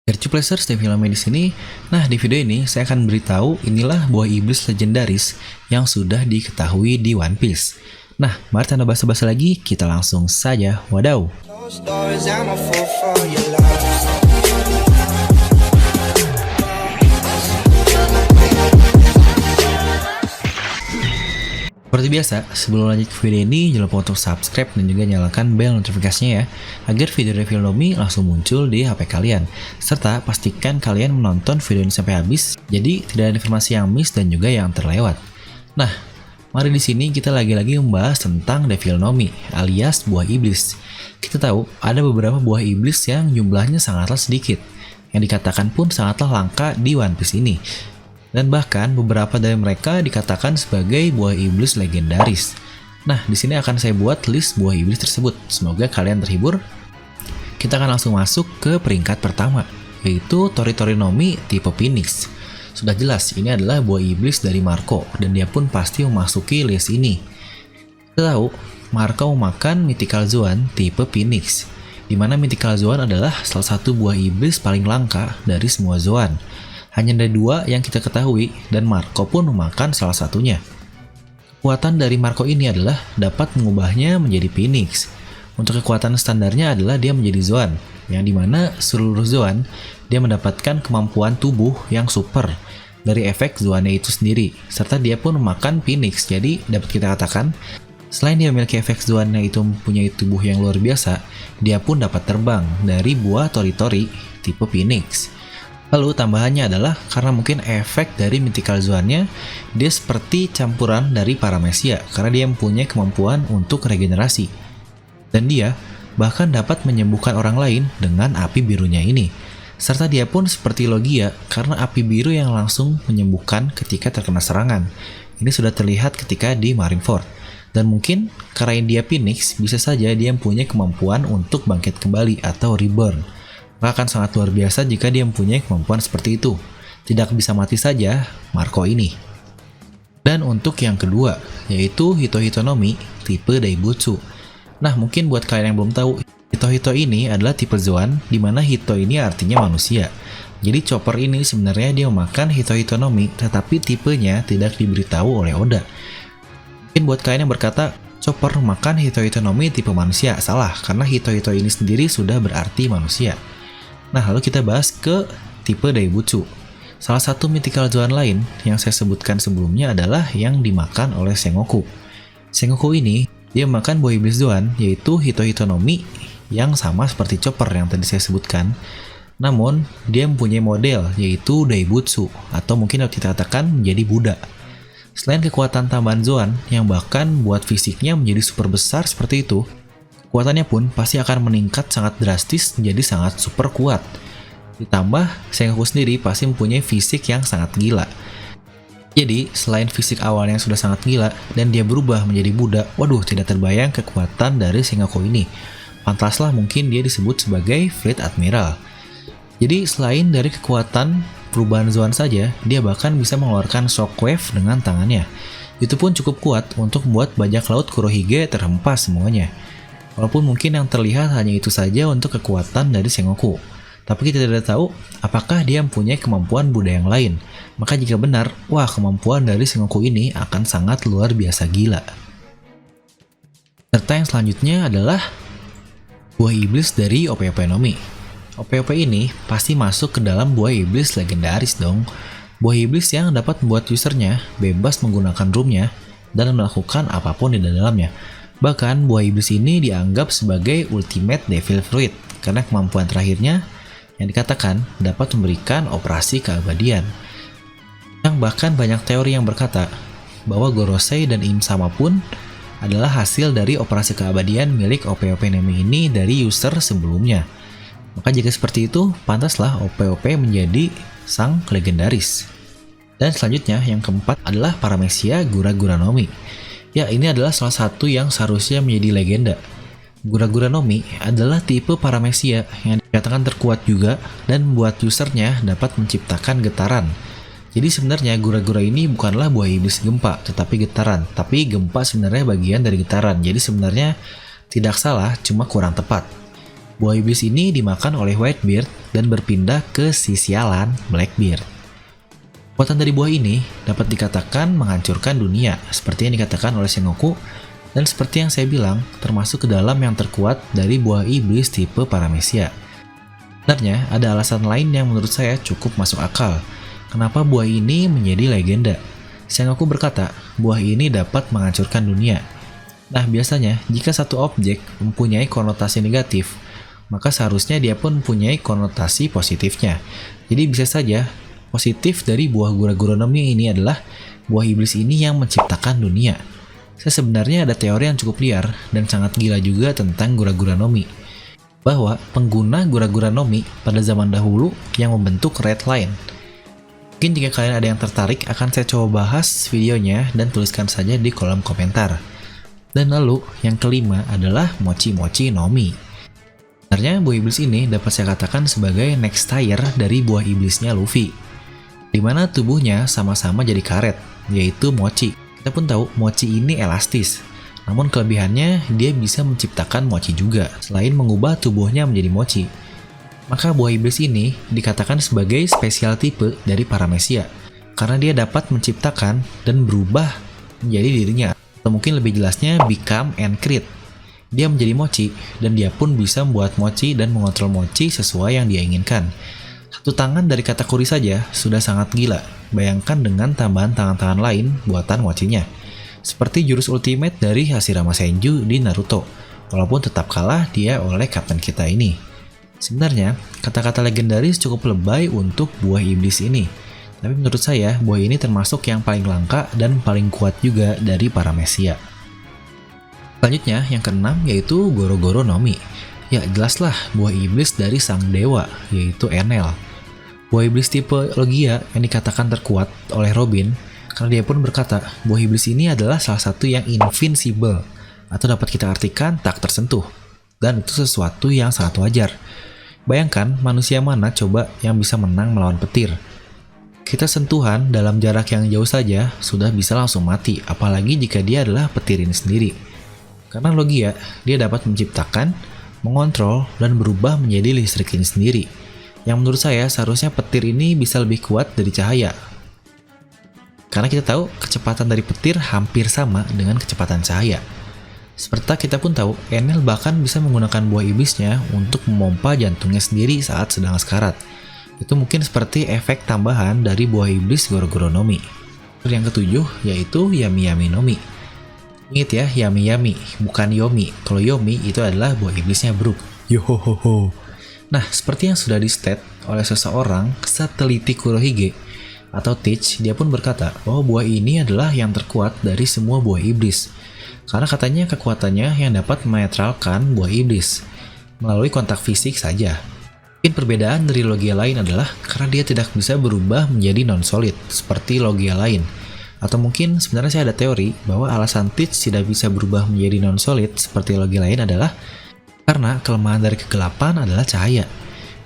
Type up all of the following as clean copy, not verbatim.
Virtuplacers Devilome di sini. Nah, di video ini saya akan beritahu inilah buah iblis legendaris yang sudah diketahui di One Piece. Nah, mari tanpa basa-basi lagi, kita langsung saja wadaw. Seperti biasa, sebelum lanjut ke video ini, jangan lupa untuk subscribe dan juga nyalakan bel notifikasinya ya, agar video review Nomi langsung muncul di HP kalian. Serta pastikan kalian menonton video ini sampai habis, jadi tidak ada informasi yang miss dan juga yang terlewat. Nah, mari di sini kita lagi-lagi membahas tentang Devil Nomi, alias buah iblis. Kita tahu ada beberapa buah iblis yang jumlahnya sangatlah sedikit, yang dikatakan pun sangatlah langka di One Piece ini. Dan bahkan beberapa dari mereka dikatakan sebagai buah iblis legendaris. Nah, di sini akan saya buat list buah iblis tersebut. Semoga kalian terhibur. Kita akan langsung masuk ke peringkat pertama, yaitu Tori Nomi tipe Phoenix. Sudah jelas, ini adalah buah iblis dari Marco, dan dia pun pasti memasuki list ini. Kita tahu, Marco memakan Mythical Zoan tipe Phoenix, di mana Mythical Zoan adalah salah satu buah iblis paling langka dari semua Zoan. Hanya ada dua yang kita ketahui, dan Marco pun memakan salah satunya. Kekuatan dari Marco ini adalah dapat mengubahnya menjadi Phoenix. Untuk kekuatan standarnya adalah dia menjadi Zoan, yang dimana seluruh Zoan dia mendapatkan kemampuan tubuh yang super dari efek Zoannya itu sendiri, serta dia pun memakan Phoenix. Jadi dapat kita katakan, selain dia memiliki efek Zoannya itu mempunyai tubuh yang luar biasa, dia pun dapat terbang dari buah Tori tipe Phoenix. Lalu tambahannya adalah karena mungkin efek dari Mythical Zoan-nya, dia seperti campuran dari Paramecia karena dia mempunyai kemampuan untuk regenerasi. Dan dia bahkan dapat menyembuhkan orang lain dengan api birunya ini. Serta dia pun seperti Logia karena api biru yang langsung menyembuhkan ketika terkena serangan. Ini sudah terlihat ketika di Marineford. Dan mungkin karena dia Phoenix, bisa saja dia mempunyai kemampuan untuk bangkit kembali atau reborn. Maka akan sangat luar biasa jika dia mempunyai kemampuan seperti itu. Tidak bisa mati saja Marco ini. Dan untuk yang kedua, yaitu Hito Nomi tipe Daibutsu. Nah, mungkin buat kalian yang belum tahu, Hito ini adalah tipe Zoan, di mana Hito ini artinya manusia. Jadi Chopper ini sebenarnya dia memakan Hito Nomi, tetapi tipenya tidak diberitahu oleh Oda. Mungkin buat kalian yang berkata, Chopper memakan Hito Nomi tipe manusia, salah, karena Hito ini sendiri sudah berarti manusia. Nah, lalu kita bahas ke tipe Daibutsu. Salah satu Mythical Zoan lain yang saya sebutkan sebelumnya adalah yang dimakan oleh Sengoku. Sengoku ini, dia makan buah iblis Zoan, yaitu Hito Nomi, yang sama seperti Chopper yang tadi saya sebutkan. Namun, dia mempunyai model, yaitu Daibutsu, atau mungkin harus kita katakan menjadi Buddha. Selain kekuatan tambahan Zoan, yang bahkan buat fisiknya menjadi super besar seperti itu, kekuatannya pun pasti akan meningkat sangat drastis menjadi sangat super kuat. Ditambah, Sengoku sendiri pasti mempunyai fisik yang sangat gila. Jadi, selain fisik awalnya yang sudah sangat gila, dan dia berubah menjadi Buddha, waduh, tidak terbayang kekuatan dari Sengoku ini. Pantaslah mungkin dia disebut sebagai Fleet Admiral. Jadi, selain dari kekuatan perubahan Zoan saja, dia bahkan bisa mengeluarkan shockwave dengan tangannya. Itu pun cukup kuat untuk membuat bajak laut Kurohige terhempas semuanya. Walaupun mungkin yang terlihat hanya itu saja untuk kekuatan dari Sengoku. Tapi kita tidak tahu apakah dia mempunyai kemampuan Buddha yang lain. Maka jika benar, wah, kemampuan dari Sengoku ini akan sangat luar biasa gila. Serta yang selanjutnya adalah buah iblis dari Ope Nomi. Ope ini pasti masuk ke dalam buah iblis legendaris dong. Buah iblis yang dapat membuat usernya bebas menggunakan roomnya dan melakukan apapun di dalamnya. Bahkan buah iblis ini dianggap sebagai ultimate devil fruit karena kemampuan terakhirnya yang dikatakan dapat memberikan operasi keabadian. Yang bahkan banyak teori yang berkata bahwa Gorosei dan Im-sama pun adalah hasil dari operasi keabadian milik Ope Nomi ini dari user sebelumnya. Maka jika seperti itu, pantaslah Ope menjadi sang legendaris. Dan selanjutnya yang keempat adalah Paramecia Gura Nomi. Ya, ini adalah salah satu yang seharusnya menjadi legenda. Gura Nomi adalah tipe Paramecia yang dikatakan terkuat juga dan membuat usernya dapat menciptakan getaran. Jadi sebenarnya Gura ini bukanlah buah iblis gempa, tetapi getaran. Tapi gempa sebenarnya bagian dari getaran. Jadi sebenarnya tidak salah, cuma kurang tepat. Buah iblis ini dimakan oleh Whitebeard dan berpindah ke si sialan Blackbeard. Kekuatan dari buah ini dapat dikatakan menghancurkan dunia, seperti yang dikatakan oleh Sengoku, dan seperti yang saya bilang, termasuk ke dalam yang terkuat dari buah iblis tipe Paramecia. Sebenarnya, ada alasan lain yang menurut saya cukup masuk akal. Kenapa buah ini menjadi legenda? Sengoku berkata, buah ini dapat menghancurkan dunia. Nah, biasanya, jika satu objek mempunyai konotasi negatif, maka seharusnya dia pun mempunyai konotasi positifnya. Jadi bisa saja, positif dari buah Gura-Gura no Mi ini adalah buah iblis ini yang menciptakan dunia. Saya sebenarnya ada teori yang cukup liar dan sangat gila juga tentang Gura-Gura no Mi, bahwa pengguna Gura-Gura no Mi pada zaman dahulu yang membentuk Red Line. Mungkin jika kalian ada yang tertarik, akan saya coba bahas videonya dan tuliskan saja di kolom komentar. Dan lalu, yang kelima adalah Mochi Mochi no Mi. Sebenarnya buah iblis ini dapat saya katakan sebagai next tier dari buah iblisnya Luffy, di mana tubuhnya sama-sama jadi karet, yaitu mochi. Kita pun tahu mochi ini elastis, namun kelebihannya dia bisa menciptakan mochi juga, selain mengubah tubuhnya menjadi mochi. Maka buah iblis ini dikatakan sebagai spesial tipe dari Paramecia, karena dia dapat menciptakan dan berubah menjadi dirinya, atau mungkin lebih jelasnya become and create. Dia menjadi mochi, dan dia pun bisa membuat mochi dan mengontrol mochi sesuai yang dia inginkan. Satu tangan dari Katakuri saja sudah sangat gila, bayangkan dengan tambahan tangan-tangan lain buatan mochinya. Seperti jurus ultimate dari Hashirama Senju di Naruto, walaupun tetap kalah dia oleh kapten kita ini. Sebenarnya, kata-kata legendaris cukup lebay untuk buah iblis ini. Tapi menurut saya, buah ini termasuk yang paling langka dan paling kuat juga dari Paramecia. Selanjutnya, yang keenam yaitu Goro-Goro no Mi. Ya, jelaslah buah iblis dari sang dewa, yaitu Enel. Buah iblis tipe Logia yang dikatakan terkuat oleh Robin, karena dia pun berkata, buah iblis ini adalah salah satu yang invincible, atau dapat kita artikan tak tersentuh. Dan itu sesuatu yang sangat wajar. Bayangkan manusia mana coba yang bisa menang melawan petir. Kita sentuhan dalam jarak yang jauh saja sudah bisa langsung mati, apalagi jika dia adalah petir ini sendiri. Karena Logia, dia dapat menciptakan, mengontrol, dan berubah menjadi listrik ini sendiri. Yang menurut saya seharusnya petir ini bisa lebih kuat dari cahaya. Karena kita tahu kecepatan dari petir hampir sama dengan kecepatan cahaya. Seperti kita pun tahu, Enel bahkan bisa menggunakan buah iblisnya untuk memompa jantungnya sendiri saat sedang sekarat. Itu mungkin seperti efek tambahan dari buah iblis Goro-Goro no Mi. Yang ketujuh yaitu Yami Yami no Mi. Ingat ya, Yami Yami, bukan Yomi. Kalau Yomi itu adalah buah iblisnya Brook. Yohohoho. Nah, seperti yang sudah di-state oleh seseorang, sateliti Kurohige atau Teach, dia pun berkata bahwa buah ini adalah yang terkuat dari semua buah iblis. Karena katanya kekuatannya yang dapat menetralkan buah iblis melalui kontak fisik saja. Mungkin perbedaan dari Logia lain adalah karena dia tidak bisa berubah menjadi non-solid seperti Logia lain. Atau mungkin sebenarnya saya ada teori bahwa alasan Teach tidak bisa berubah menjadi non-solid seperti Logia lain adalah karena kelemahan dari kegelapan adalah cahaya.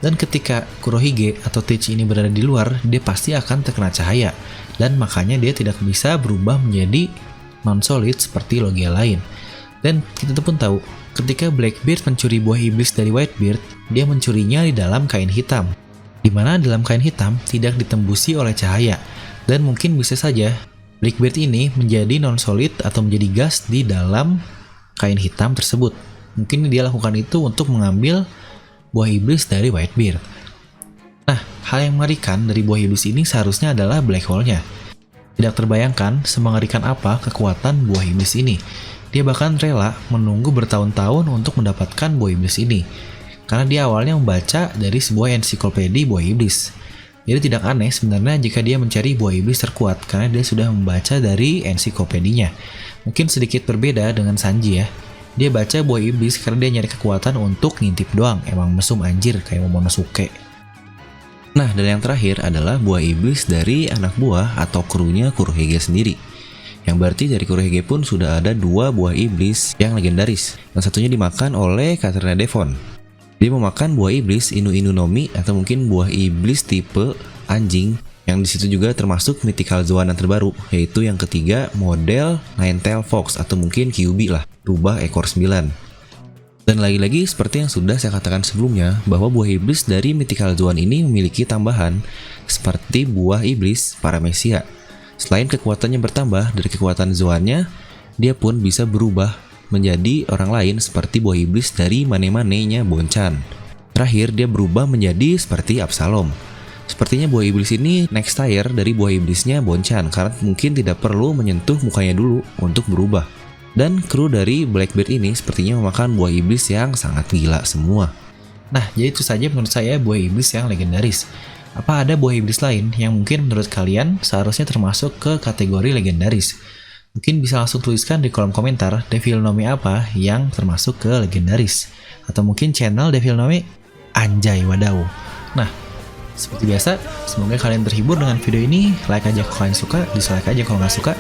Dan ketika Kurohige atau Teach ini berada di luar, dia pasti akan terkena cahaya. Dan makanya dia tidak bisa berubah menjadi non-solid seperti Logia lain. Dan kita pun tahu, ketika Blackbeard mencuri buah iblis dari Whitebeard, dia mencurinya di dalam kain hitam, di mana dalam kain hitam tidak ditembusi oleh cahaya, dan mungkin bisa saja Blackbeard ini menjadi non-solid atau menjadi gas di dalam kain hitam tersebut. Mungkin dia lakukan itu untuk mengambil buah iblis dari Whitebeard. Nah, hal yang mengerikan dari buah iblis ini seharusnya adalah black hole-nya. Tidak terbayangkan semengerikan apa kekuatan buah iblis ini. Dia bahkan rela menunggu bertahun-tahun untuk mendapatkan buah iblis ini, karena dia awalnya membaca dari sebuah ensiklopedi buah iblis. Jadi tidak aneh sebenarnya jika dia mencari buah iblis terkuat, karena dia sudah membaca dari ensiklopedinya. Mungkin sedikit berbeda dengan Sanji ya. Dia baca buah iblis karena dia nyari kekuatan untuk ngintip doang. Emang mesum anjir kayak Momonosuke. Nah, dan yang terakhir adalah buah iblis dari anak buah atau krunya Kurohige sendiri. Yang berarti dari Kurohige pun sudah ada 2 buah iblis yang legendaris. Yang satunya dimakan oleh Katrina Devon. Dia memakan buah iblis Inu-Inu no Mi atau mungkin buah iblis tipe anjing, yang disitu juga termasuk mythical Zoan yang terbaru, yaitu yang ketiga model Nine-Tailed Fox atau mungkin Kyuubi lah, rubah ekor 9. Dan lagi-lagi seperti yang sudah saya katakan sebelumnya, bahwa buah iblis dari Mythical Zoan ini memiliki tambahan seperti buah iblis Paramecia. Selain kekuatannya bertambah dari kekuatan Zoannya, dia pun bisa berubah menjadi orang lain seperti buah iblis dari Mane-Mane-nya Bonchan. Terakhir, dia berubah menjadi seperti Absalom. Sepertinya buah iblis ini next tier dari buah iblisnya Bonchan karena mungkin tidak perlu menyentuh mukanya dulu untuk berubah. Dan kru dari Blackbeard ini sepertinya memakan buah iblis yang sangat gila semua. Nah, jadi itu saja menurut saya buah iblis yang legendaris. Apa ada buah iblis lain yang mungkin menurut kalian seharusnya termasuk ke kategori legendaris? Mungkin bisa langsung tuliskan di kolom komentar Devil Nome apa yang termasuk ke legendaris. Atau mungkin channel Devil Nome anjay wadaw. Nah, seperti biasa, semoga kalian terhibur dengan video ini. Like aja kalau kalian suka, dislike aja kalau nggak suka.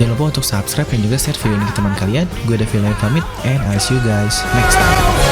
Jangan lupa untuk subscribe dan juga share video ini ke teman kalian. Gue Devil Nome pamit, and I'll see you guys next time.